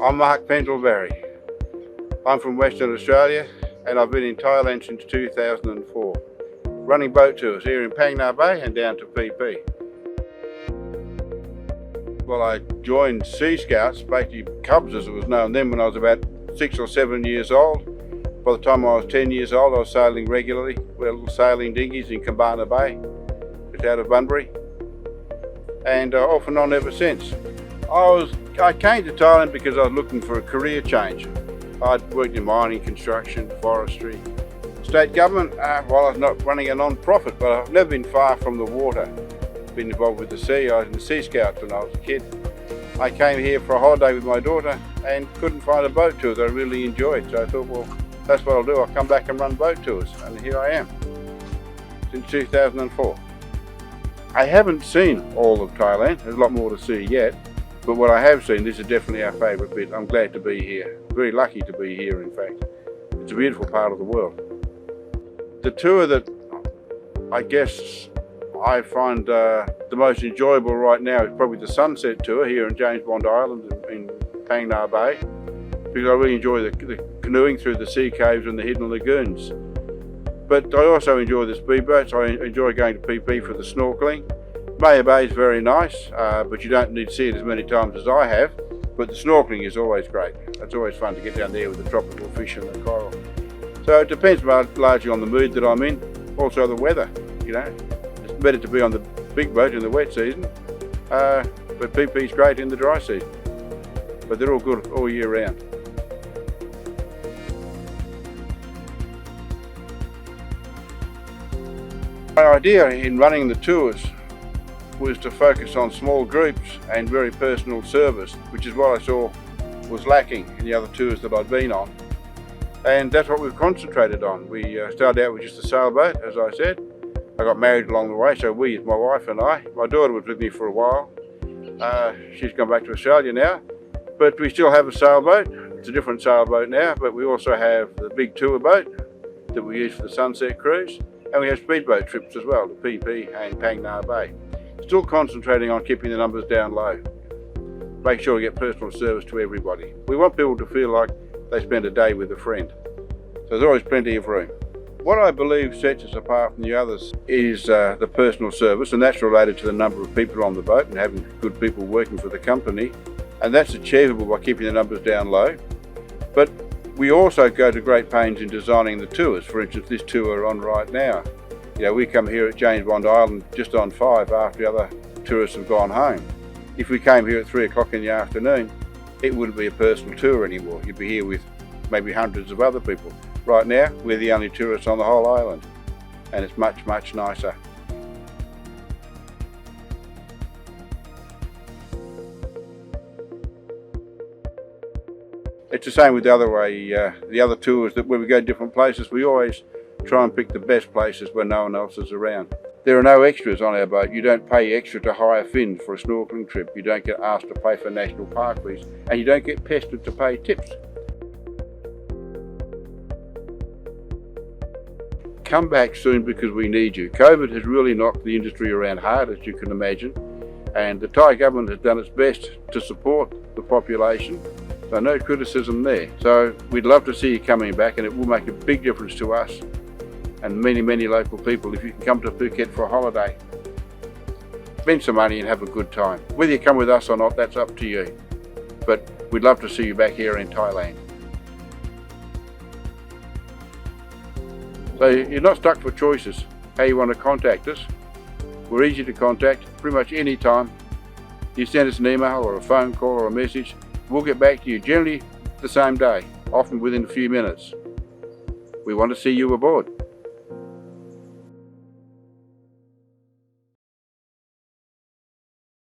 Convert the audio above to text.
I'm Mark Pendelebury. I'm from Western Australia and I've been in Thailand since 2004, running boat tours here in Phang Nga Bay and down to Phi Phi. Well, I joined Sea Scouts, basically Cubs as it was known then, when I was about 6 or 7 years old. By the time I was 10 years old, I was sailing regularly. We had little sailing dinghies in Cabana Bay, just out of Berbury, and off and on ever since. I came to Thailand because I was looking for a career change. I'd worked in mining, construction, forestry. State government, while I was not running a non-profit, but I've never been far from the water. Been involved with the sea. I was in the Sea Scouts when I was a kid. I came here for a holiday with my daughter and couldn't find a boat tour that I really enjoyed. So I thought, well, that's what I'll do. I'll come back and run boat tours. And here I am, since 2004. I haven't seen all of Thailand. There's a lot more to see yet. But what I have seen, this is definitely our favourite bit. I'm glad to be here. Very lucky to be here, in fact. It's a beautiful part of the world. The tour that I guess I find the most enjoyable right now is probably the sunset tour here in James Bond Island in Phang Nga Bay, because I really enjoy the canoeing through the sea caves and the hidden lagoons. But I also enjoy the speedboats. I enjoy going to Phi Phi for the snorkelling. Bay is very nice, but you don't need to see it as many times as I have. But the snorkelling is always great. It's always fun to get down there with the tropical fish and the coral. So it depends largely on the mood that I'm in, also the weather, you know. It's better to be on the big boat in the wet season, but Phi Phi's great in the dry season. But they're all good all year round. My idea in running the tours was to focus on small groups and very personal service, which is what I saw was lacking in the other tours that I'd been on. And that's what we've concentrated on. We started out with just a sailboat, as I said. I got married along the way, so we, my wife and I. My daughter was with me for a while. She's gone back to Australia now, but we still have a sailboat. It's a different sailboat now, but we also have the big tour boat that we use for the sunset cruise, and we have speedboat trips as well to Phi Phi and Phang Nga Bay. Still concentrating on keeping the numbers down low. Make sure we get personal service to everybody. We want people to feel like they spend a day with a friend. So there's always plenty of room. What I believe sets us apart from the others is the personal service, and that's related to the number of people on the boat and having good people working for the company. And that's achievable by keeping the numbers down low. But we also go to great pains in designing the tours. For instance, this tour we're on right now. You know, we come here at James Bond Island just on 5 after the other tourists have gone home. If we came here at 3 o'clock in the afternoon, it wouldn't be a personal tour anymore. You'd be here with maybe hundreds of other people. Right now, we're the only tourists on the whole island, and it's much, much nicer. It's the same with the other way, the other tours that when we go to different places, we always try and pick the best places where no one else is around. There are no extras on our boat. You don't pay extra to hire fins for a snorkelling trip. You don't get asked to pay for national park fees, and you don't get pestered to pay tips. Come back soon because we need you. COVID has really knocked the industry around hard, as you can imagine, and the Thai government has done its best to support the population. So no criticism there. So we'd love to see you coming back, and it will make a big difference to us and many, many local people if you can come to Phuket for a holiday. Spend some money and have a good time. Whether you come with us or not, that's up to you. But we'd love to see you back here in Thailand. So you're not stuck for choices how you want to contact us. We're easy to contact pretty much any time. You send us an email or a phone call or a message, we'll get back to you generally the same day, often within a few minutes. We want to see you aboard.